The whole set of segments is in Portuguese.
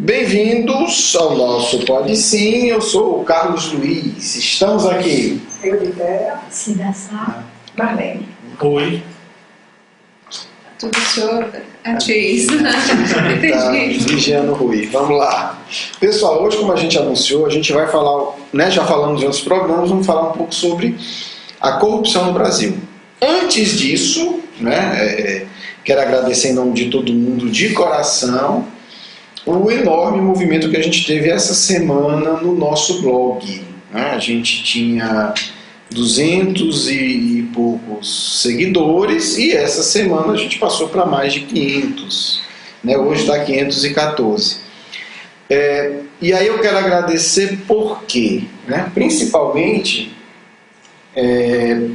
Bem-vindos ao nosso Pode Sim, eu sou o Carlos Luiz, estamos aqui. Eudibéia, Cida Sá, Marlene. Oi. tudo show, Atis. Tá, Vigiano Rui, vamos lá. Pessoal, hoje, como a gente anunciou, a gente vai falar, né, já falamos em outros programas, vamos falar um pouco sobre a corrupção no Brasil. Antes disso, né, quero agradecer em nome de todo mundo, de coração, o enorme movimento que a gente teve essa semana no nosso blog. Né? A gente tinha 200 e poucos seguidores e essa semana a gente passou para mais de 500. Né? Hoje está 514. E aí eu quero agradecer por quê? Né? Principalmente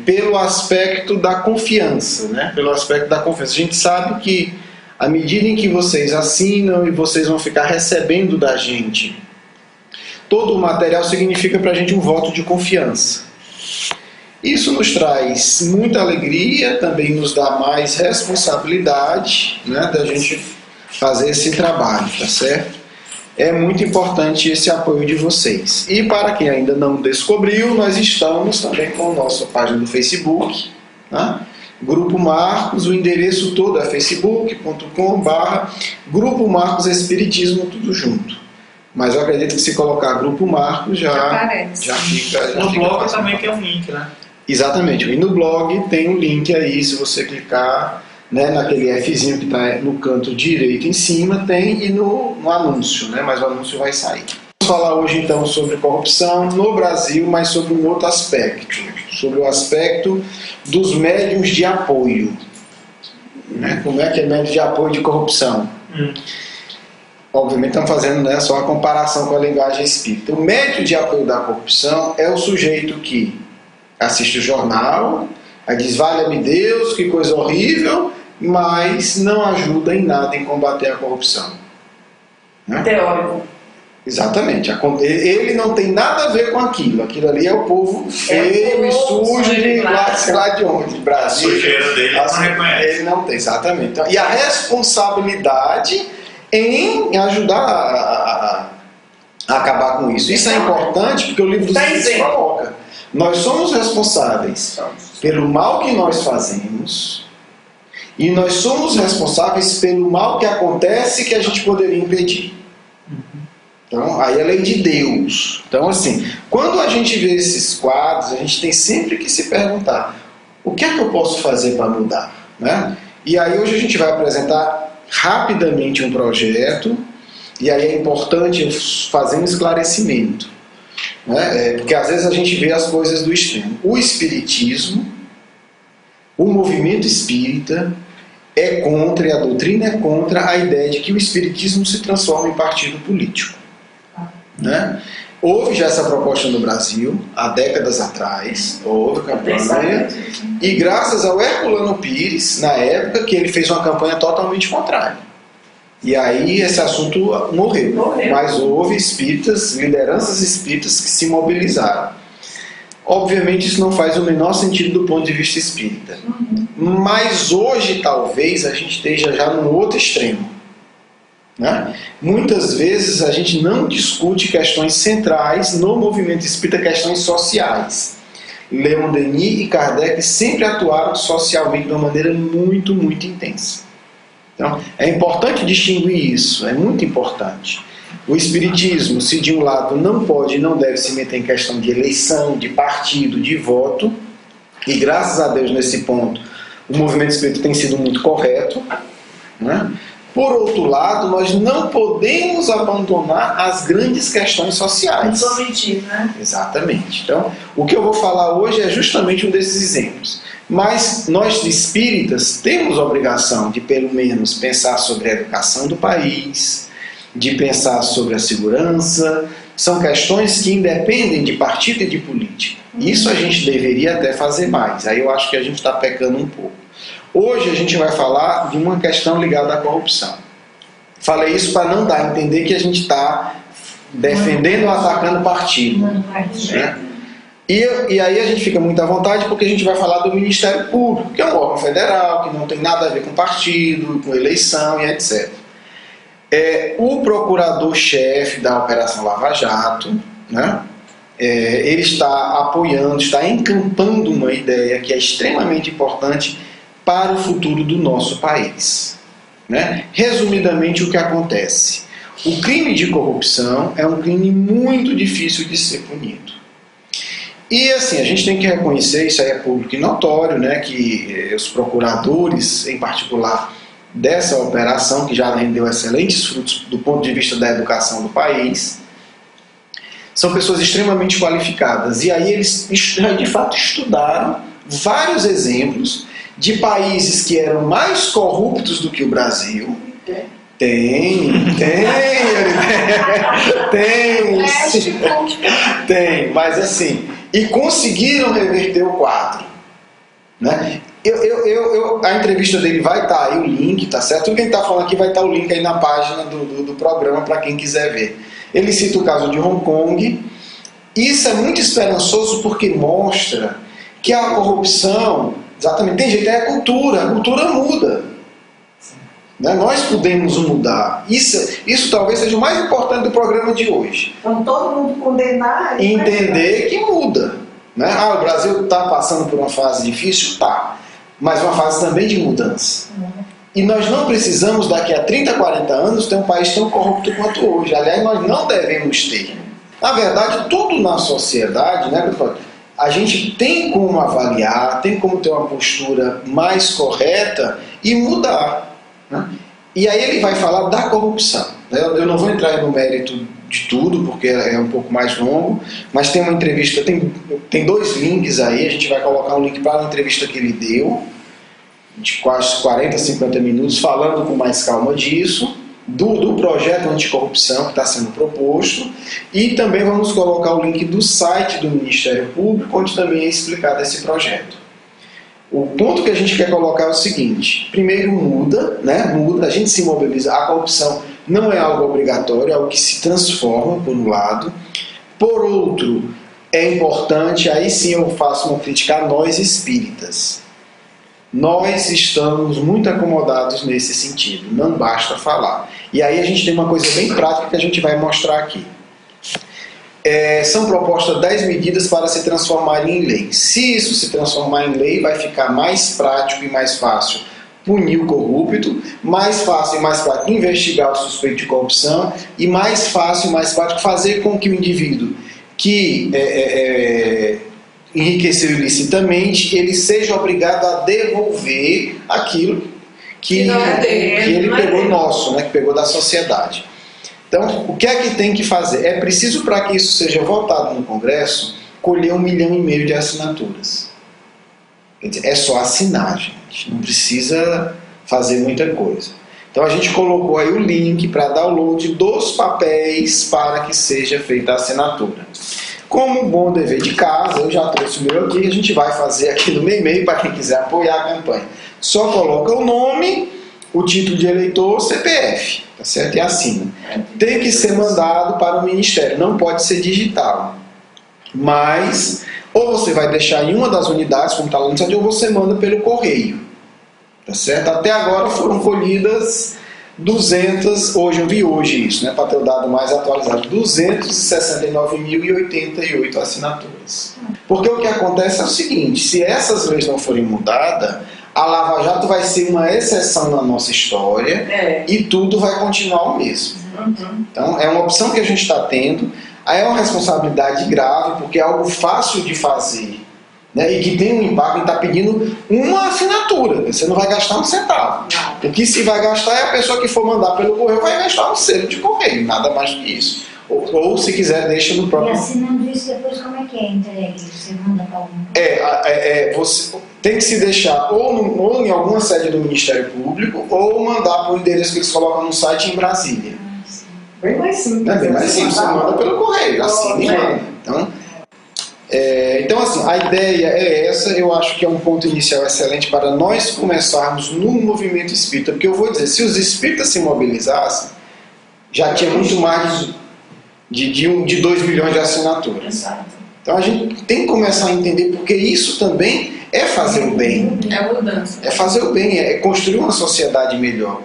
pelo aspecto da confiança. Né? Pelo aspecto da confiança. A gente sabe que à medida em que vocês assinam e vocês vão ficar recebendo da gente todo o material, significa para a gente um voto de confiança. Isso nos traz muita alegria, também nos dá mais responsabilidade, né, da gente fazer esse trabalho, tá certo? É muito importante esse apoio de vocês. E para quem ainda não descobriu, nós estamos também com a nossa página do Facebook, tá? Grupo Marcos, o endereço todo é facebook.com/Grupo Marcos Espiritismo, tudo junto. Mas eu acredito que se colocar Grupo Marcos já fica. No blog também tem um link, né? Exatamente. E no blog tem um link aí, se você clicar, né, naquele Fzinho que está no canto direito em cima, tem, e no anúncio, né? Mas o anúncio vai sair. Vamos falar hoje então sobre corrupção no Brasil, mas sobre um outro aspecto, sobre o aspecto dos médiums de apoio. Né? Como é que é médium de apoio de corrupção? Obviamente estamos fazendo, né, só a comparação com a linguagem espírita. O médium de apoio da corrupção é o sujeito que assiste o jornal, aí diz, valha-me Deus, que coisa horrível, mas não ajuda em nada em combater a corrupção. Né? Teórico. Exatamente. Ele não tem nada a ver com aquilo. Aquilo ali é o povo feio e sujo de lá de onde? De Brasil. A sujeira dele não reconhece. Ele não tem, exatamente. Então, e a responsabilidade em ajudar a acabar com isso. Isso é importante porque o livro dos Espíritos coloca. Nós somos responsáveis pelo mal que nós fazemos e nós somos responsáveis pelo mal que acontece que a gente poderia impedir. Então, aí é a lei de Deus. Então, assim, quando a gente vê esses quadros, a gente tem sempre que se perguntar, o que é que eu posso fazer para mudar? Né? E aí hoje a gente vai apresentar rapidamente um projeto, e aí é importante fazer um esclarecimento. Né? Porque às vezes a gente vê as coisas do extremo. O espiritismo, o movimento espírita, é contra, e a doutrina é contra a ideia de que o espiritismo se transforma em partido político. Né? Houve já essa proposta no Brasil, há décadas atrás, houve campanha, e graças ao Herculano Pires, na época, que ele fez uma campanha totalmente contrária. E aí esse assunto morreu. Mas houve espíritas, lideranças espíritas que se mobilizaram. Obviamente isso não faz o menor sentido do ponto de vista espírita. Mas hoje talvez a gente esteja já num outro extremo. Né? Muitas vezes a gente não discute questões centrais no movimento espírita, questões sociais. Leon Denis e Kardec sempre atuaram socialmente de uma maneira muito, muito intensa. Então, é importante distinguir isso, é muito importante. O espiritismo, se de um lado não pode e não deve se meter em questão de eleição, de partido, de voto, e graças a Deus nesse ponto o movimento espírita tem sido muito correto, né? Por outro lado, nós não podemos abandonar as grandes questões sociais. Não omitir, né? Exatamente. Então, o que eu vou falar hoje é justamente um desses exemplos. Mas nós espíritas temos a obrigação de, pelo menos, pensar sobre a educação do país, de pensar sobre a segurança. São questões que independem de partido e de política. Isso a gente deveria até fazer mais. Aí eu acho que a gente está pecando um pouco. Hoje a gente vai falar de uma questão ligada à corrupção. Falei isso para não dar a entender que a gente está defendendo ou atacando partido. Né? E aí a gente fica muito à vontade porque a gente vai falar do Ministério Público, que é um órgão federal, que não tem nada a ver com partido, com eleição e etc. O procurador-chefe da Operação Lava Jato, né, ele está apoiando, está encampando uma ideia que é extremamente importante para o futuro do nosso país. Né? Resumidamente, o que acontece? O crime de corrupção é um crime muito difícil de ser punido. E assim, a gente tem que reconhecer, isso aí é público e notório, né, que os procuradores, em particular, dessa operação, que já rendeu excelentes frutos do ponto de vista da educação do país, são pessoas extremamente qualificadas. E aí eles, de fato, estudaram vários exemplos de países que eram mais corruptos do que o Brasil. Tem, mas assim, e conseguiram reverter o quadro, né? A entrevista dele vai estar aí, o link, tá certo? Tudo que ele está falando aqui vai estar o link aí na página do programa para quem quiser ver. Ele cita o caso de Hong Kong. Isso é muito esperançoso porque mostra que a corrupção, exatamente, tem jeito, a cultura muda. Né? Nós podemos mudar. Isso talvez seja o mais importante do programa de hoje. Então todo mundo condenar e entender que muda. Né? O Brasil está passando por uma fase difícil? Tá. Mas uma fase também de mudança. E nós não precisamos, daqui a 30, 40 anos, ter um país tão corrupto quanto hoje. Aliás, nós não devemos ter. Na verdade, tudo na sociedade, né, a gente tem como avaliar, tem como ter uma postura mais correta e mudar. Né? E aí ele vai falar da corrupção. Eu não vou entrar no mérito de tudo, porque é um pouco mais longo, mas tem uma entrevista, tem 2 links aí, a gente vai colocar um link para a entrevista que ele deu, de quase 40, 50 minutos, falando com mais calma disso, do projeto anticorrupção que está sendo proposto, e também vamos colocar o link do site do Ministério Público, onde também é explicado esse projeto. O ponto que a gente quer colocar é o seguinte: primeiro, muda, a gente se mobiliza, a corrupção não é algo obrigatório, é algo que se transforma, por um lado. Por outro, é importante, aí sim eu faço uma crítica a nós espíritas. Nós estamos muito acomodados nesse sentido, não basta falar. E aí a gente tem uma coisa bem prática que a gente vai mostrar aqui. São propostas 10 medidas para se transformarem em lei. Se isso se transformar em lei, vai ficar mais prático e mais fácil punir o corrupto, mais fácil e mais prático investigar o suspeito de corrupção, e mais fácil e mais prático fazer com que o indivíduo que enriqueceu ilicitamente, ele seja obrigado a devolver aquilo que ele pegou nosso, né, que pegou da sociedade. Então, o que é que tem que fazer? É preciso, para que isso seja votado no Congresso, colher 1,5 milhão de assinaturas. Quer dizer, é só assinar, gente. Não precisa fazer muita coisa. Então, a gente colocou aí o link para download dos papéis para que seja feita a assinatura. Como um bom dever de casa, eu já trouxe o meu aqui, a gente vai fazer aqui no meu e-mail para quem quiser apoiar a campanha. Só coloca o nome, o título de eleitor, CPF, tá certo? E assina. Tem que ser mandado para o Ministério, não pode ser digital. Mas, ou você vai deixar em uma das unidades, como está lá no site, ou você manda pelo correio. Tá certo? Até agora foram colhidas 200, eu vi hoje isso, né, para ter o dado mais atualizado, 269.088 assinaturas. Porque o que acontece é o seguinte: se essas leis não forem mudadas, a Lava Jato vai ser uma exceção na nossa história e tudo vai continuar o mesmo. Então, é uma opção que a gente está tendo. Aí é uma responsabilidade grave, porque é algo fácil de fazer, né, e que tem um impacto em estar pedindo uma assinatura. Você não vai gastar um centavo. O que se vai gastar é a pessoa que for mandar pelo correio vai gastar um selo de correio, nada mais do que isso. Ou se quiser, deixa no próprio... E assinando isso depois, como é que é entregue? Você manda para algum... Você tem que se deixar ou em alguma sede do Ministério Público, ou mandar para o endereço que eles colocam no site em Brasília. Bem mais simples. É bem mais simples, você manda pelo correio, assina e manda. Então, assim, a ideia é essa. Eu acho que é um ponto inicial excelente para nós começarmos no movimento espírita. Porque eu vou dizer, se os espíritas se mobilizassem, já tinha muito mais de 2 milhões de assinaturas. Então a gente tem que começar a entender, porque isso também é fazer o bem. É mudança. É fazer o bem, é construir uma sociedade melhor.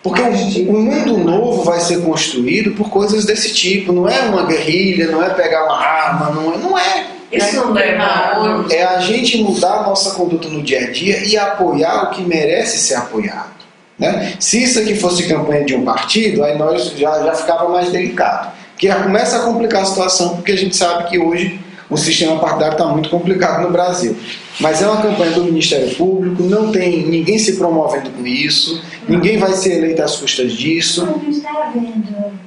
Porque o mundo novo vai ser construído por coisas desse tipo. Não é uma guerrilha, não é pegar uma arma, não é. Isso não leva. É a gente mudar a nossa conduta no dia a dia e apoiar o que merece ser apoiado. Né? Se isso aqui fosse campanha de um partido, aí nós já ficava mais delicado. Porque já começa a complicar a situação, porque a gente sabe que hoje o sistema partidário está muito complicado no Brasil. Mas é uma campanha do Ministério Público, não tem ninguém se promovendo com isso, ninguém vai ser eleito às custas disso. Não está vendo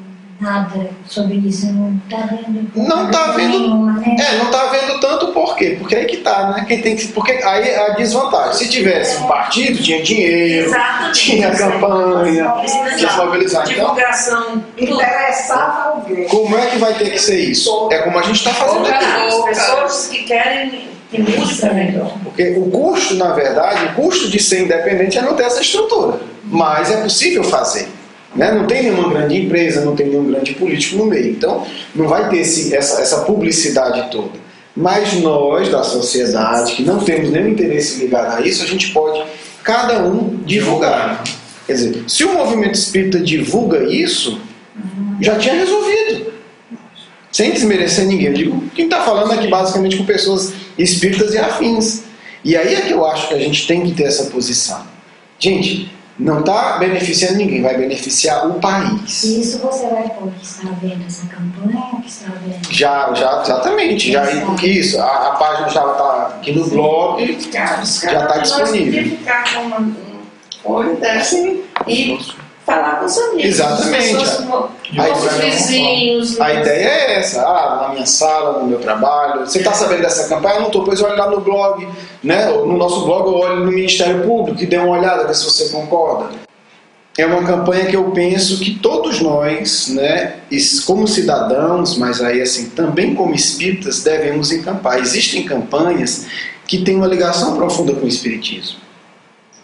nada sobre isso, não está vendo. Não está vendo. Nenhuma, né? Não está vendo tanto por quê? Porque aí que está, né? Porque aí é a desvantagem. Se tivesse um partido, tinha dinheiro, Exatamente. tinha campanha, tinha se mobilizar. Então, Divulgação. Interessava alguém. como é que vai ter que ser isso? É como a gente está fazendo aqui. As pessoas que querem que mude para melhor. Porque o custo, na verdade, o custo de ser independente é não ter essa estrutura. Mas é possível fazer. Né? Não tem nenhuma grande empresa, não tem nenhum grande político no meio. Então, não vai ter essa publicidade toda. Mas nós, da sociedade, que não temos nenhum interesse ligado a isso, a gente pode, cada um, divulgar. Quer dizer, se o movimento espírita divulga isso, já tinha resolvido. Sem desmerecer ninguém. Eu digo, quem está falando aqui basicamente com pessoas espíritas e afins. E aí é que eu acho que a gente tem que ter essa posição. Gente, não está beneficiando ninguém, vai beneficiar o país. E isso você vai pôr que está vendo essa campanha, que está vendo. Já, exatamente. Porque isso, a página já está aqui no blog, já está disponível. Nós ficar com uma folha dessa e falar com os amigos. Exatamente. Os vizinhos. A ideia é essa, na minha sala, no meu trabalho. Você está sabendo dessa campanha? Eu não estou, pois olha lá no blog, né? No nosso blog eu olho no Ministério Público e dê uma olhada, ver se você concorda. É uma campanha que eu penso que todos nós, né, como cidadãos, mas aí assim, também como espíritas, devemos encampar. Existem campanhas que têm uma ligação profunda com o espiritismo.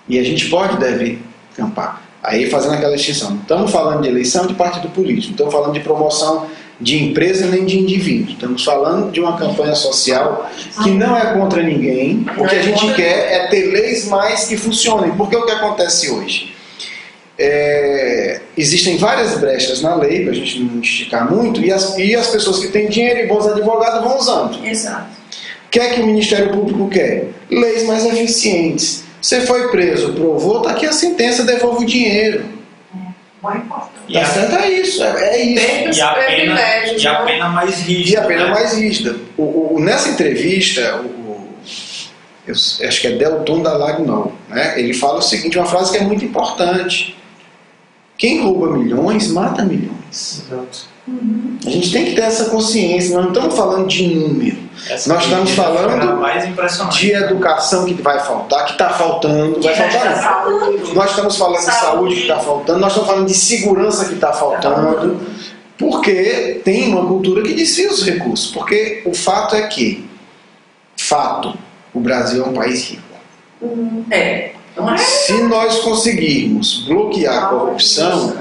E a gente deve encampar. Aí fazendo aquela distinção, não estamos falando de eleição de partido político, não estamos falando de promoção de empresa nem de indivíduo, estamos falando de uma campanha social que não é contra ninguém, o que a gente quer é ter leis mais que funcionem, porque o que acontece hoje? Existem várias brechas na lei, para a gente não esticar muito, e as pessoas que têm dinheiro e bons advogados vão usando. Exato. O que é que o Ministério Público quer? Leis mais eficientes. Você foi preso, provou, está aqui a sentença, devolve o dinheiro. Mais importante. Tá certo? É isso. E a pena mais rígida. E a pena mais rígida. Nessa entrevista, eu acho que é Delton Dallagnol, né? Ele fala o seguinte, uma frase que é muito importante. Quem rouba milhões, mata milhões. Exato. A gente tem que ter essa consciência, nós não estamos falando de número. Nós estamos falando de educação que vai faltar, que está faltando, vai faltar. Nós estamos falando de saúde que está faltando, nós estamos falando de segurança que está faltando, porque tem uma cultura que desvia os recursos. Porque o fato é que, o Brasil é um país rico. Se nós conseguirmos bloquear a corrupção,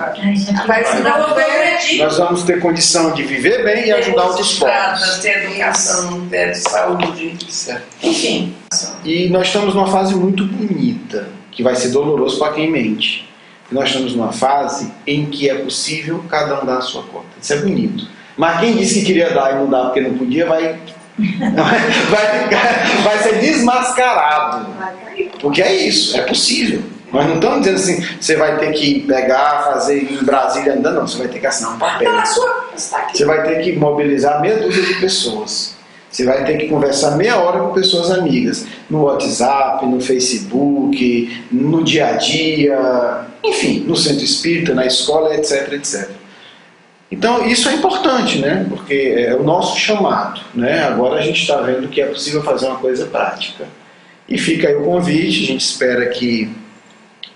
Vai se desenvolver. nós vamos ter condição de viver bem e ajudar outros povos. Ter educação, ter saúde, enfim. E nós estamos numa fase muito bonita, que vai ser doloroso para quem mente. Nós estamos numa fase em que é possível cada um dar a sua conta. Isso é bonito. Mas quem disse que queria dar e não dá porque não podia, vai ser desmascarado. Porque é isso, é possível. Nós não estamos dizendo assim, você vai ter que pegar, fazer em Brasília ainda não, você vai ter que assinar um papel. Você vai ter que mobilizar meia dúzia de pessoas. Você vai ter que conversar meia hora com pessoas amigas, no WhatsApp, no Facebook, no dia a dia, enfim, no centro espírita, na escola, etc, etc. Então isso é importante, né? Porque é o nosso chamado, né? Agora a gente está vendo que é possível fazer uma coisa prática. E fica aí o convite, a gente espera que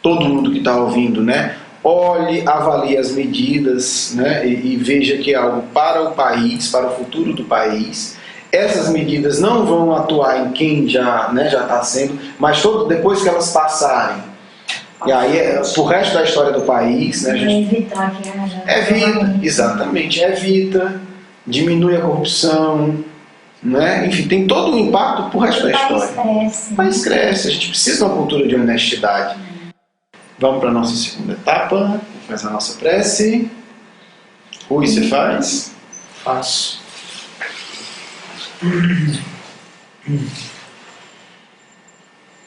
todo mundo que está ouvindo, né, olhe, avalie as medidas, né, e veja que é algo para o país, para o futuro do país. Essas medidas não vão atuar em quem já está sendo, mas depois que elas passarem, e aí pro resto da história do país, né, Evitar que haja. evita, diminui a corrupção, né? Enfim, tem todo um impacto pro resto da história. O país cresce, a gente precisa de uma cultura de honestidade. Vamos para a nossa segunda etapa. Vamos fazer a nossa prece. Rui, você faz? Faço.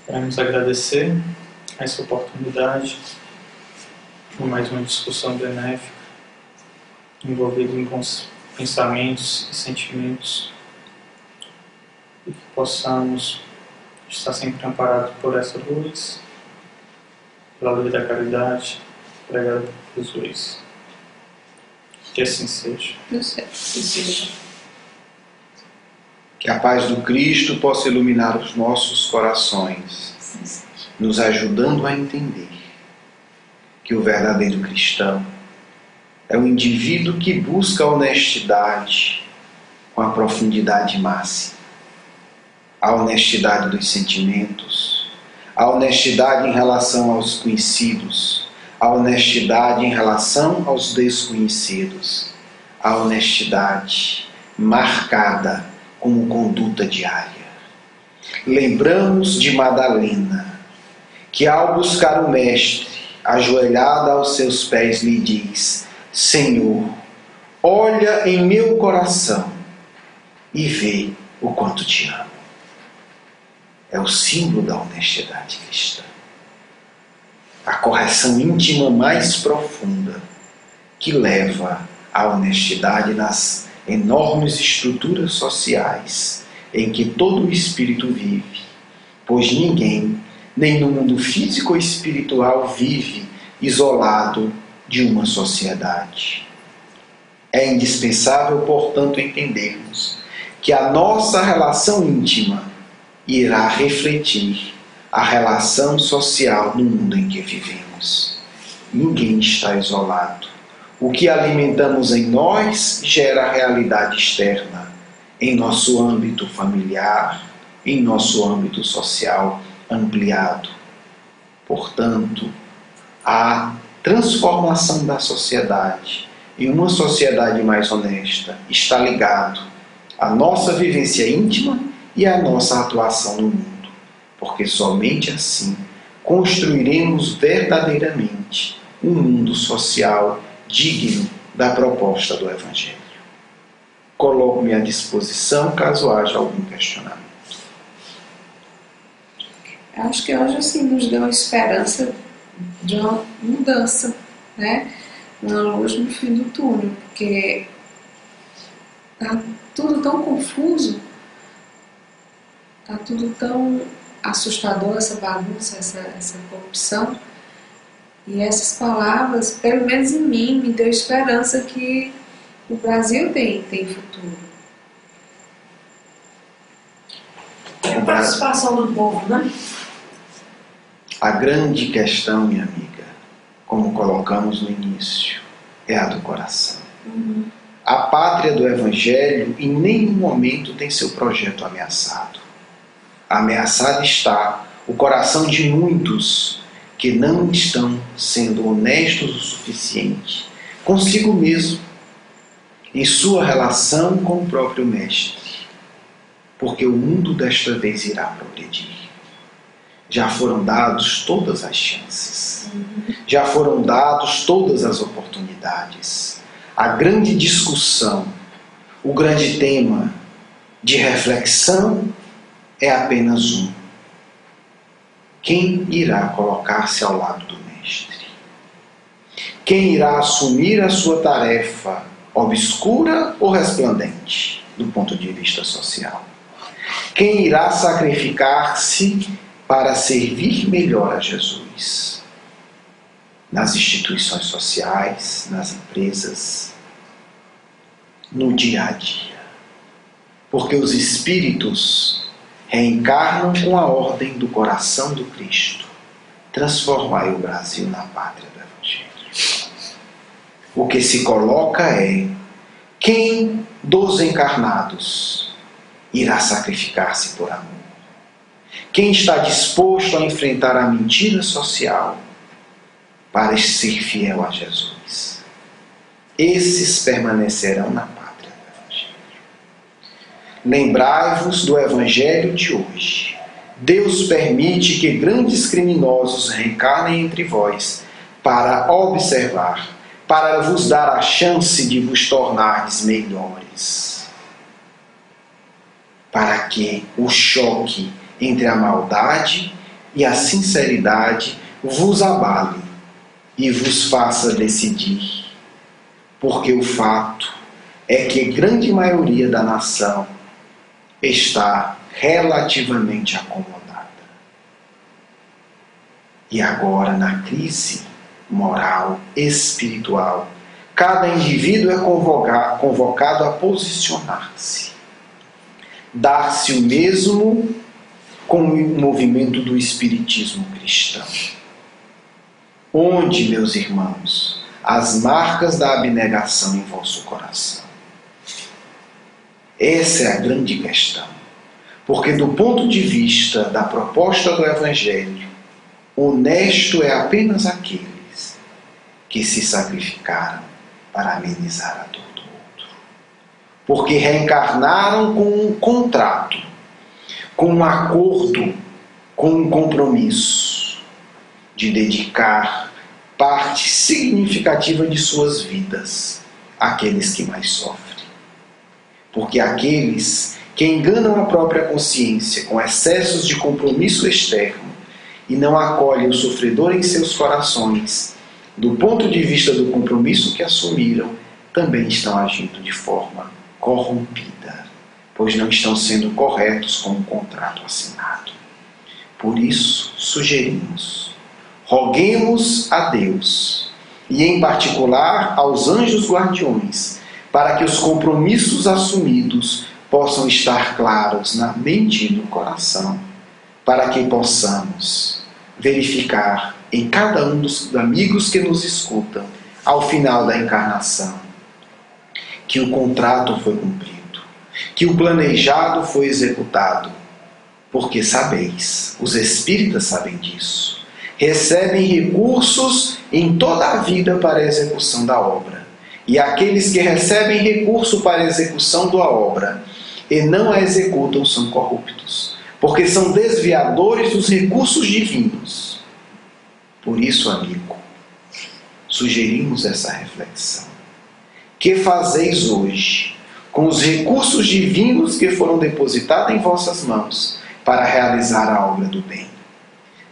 Queremos agradecer essa oportunidade por mais uma discussão benéfica, envolvida em bons pensamentos e sentimentos, e que possamos estar sempre amparados por essa luz, pela luz da caridade, pregada por Jesus. Que assim seja. Que a paz do Cristo possa iluminar os nossos corações, nos ajudando a entender que o verdadeiro cristão é o indivíduo que busca a honestidade com a profundidade máxima, a honestidade dos sentimentos, a honestidade em relação aos conhecidos, a honestidade em relação aos desconhecidos, a honestidade marcada como conduta diária. Lembramos de Madalena, que ao buscar o Mestre, ajoelhada aos seus pés, lhe diz: Senhor, olha em meu coração e vê o quanto te amo. É o símbolo da honestidade cristã. A correção íntima mais profunda que leva à honestidade nas enormes estruturas sociais em que todo o espírito vive, pois ninguém, nem no mundo físico ou espiritual, vive isolado de uma sociedade. É indispensável, portanto, entendermos que a nossa relação íntima irá refletir a relação social no mundo em que vivemos. Ninguém está isolado. O que alimentamos em nós gera realidade externa, em nosso âmbito familiar, em nosso âmbito social ampliado. Portanto, a transformação da sociedade em uma sociedade mais honesta está ligado à nossa vivência íntima e à nossa atuação no mundo, porque somente assim construiremos verdadeiramente um mundo social digno da proposta do Evangelho. Coloco-me à disposição caso haja algum questionamento. Acho que hoje assim, nos deu a esperança de uma mudança, né? Uma luz no fim do túnel, porque está tudo tão confuso, está tudo tão assustador, essa bagunça, essa corrupção. E essas palavras, pelo menos em mim, me deu esperança que o Brasil tem futuro. É a participação do povo, né? A grande questão, minha amiga, como colocamos no início, é a do coração. A pátria do Evangelho em nenhum momento tem seu projeto ameaçado. Ameaçado está o coração de muitos que não estão sendo honestos o suficiente consigo mesmo, em sua relação com o próprio Mestre, porque o mundo desta vez irá progredir. Já foram dados todas as chances, já foram dados todas as oportunidades. A grande discussão, o grande tema de reflexão é apenas um: quem irá colocar-se ao lado do Mestre? Quem irá assumir a sua tarefa obscura ou resplandente, do ponto de vista social? Quem irá sacrificar-se para servir melhor a Jesus? Nas instituições sociais, nas empresas, no dia a dia. Porque os espíritos reencarnam com a ordem do coração do Cristo: transformai o Brasil na pátria do Evangelho. O que se coloca é: quem dos encarnados irá sacrificar-se por amor? Quem está disposto a enfrentar a mentira social para ser fiel a Jesus? Esses permanecerão na pátria do Evangelho. Lembrai-vos do Evangelho de hoje. Deus permite que grandes criminosos reencarnem entre vós, para observar, para vos dar a chance de vos tornares melhores. Para que o choque entre a maldade e a sinceridade vos abale e vos faça decidir. Porque o fato é que a grande maioria da nação está relativamente acomodada. E agora, na crise moral, espiritual, cada indivíduo é convocado a posicionar-se, dar-se o mesmo com o movimento do espiritismo cristão. Onde, meus irmãos, as marcas da abnegação em vosso coração? Essa é a grande questão. Porque do ponto de vista da proposta do Evangelho, honesto é apenas aqueles que se sacrificaram para amenizar a dor do outro. Porque reencarnaram com um contrato, com um acordo, com um compromisso de dedicar parte significativa de suas vidas àqueles que mais sofrem. Porque aqueles que enganam a própria consciência com excessos de compromisso externo e não acolhem o sofredor em seus corações, do ponto de vista do compromisso que assumiram, também estão agindo de forma corrompida, pois não estão sendo corretos com o contrato assinado. Por isso, sugerimos, roguemos a Deus, e em particular aos anjos guardiões, para que os compromissos assumidos possam estar claros na mente e no coração, para que possamos verificar em cada um dos amigos que nos escutam, ao final da encarnação, que o contrato foi cumprido, que o planejado foi executado, porque sabeis, os espíritas sabem disso, recebem recursos em toda a vida para a execução da obra. E aqueles que recebem recurso para a execução da obra e não a executam são corruptos, porque são desviadores dos recursos divinos. Por isso, amigo, sugerimos essa reflexão. Que fazeis hoje com os recursos divinos que foram depositados em vossas mãos para realizar a obra do bem?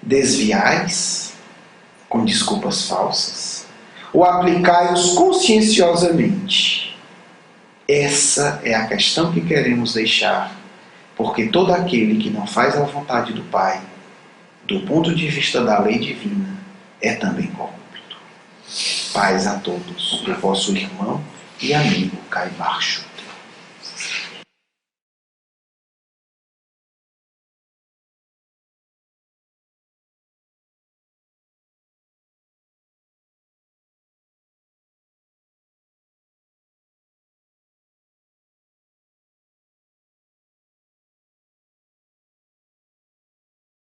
Desviais com desculpas falsas? Ou aplicai-os conscienciosamente? Essa é a questão que queremos deixar, porque todo aquele que não faz a vontade do Pai, do ponto de vista da lei divina, é também corrupto. Paz a todos, do vosso irmão e amigo Caio Baixo.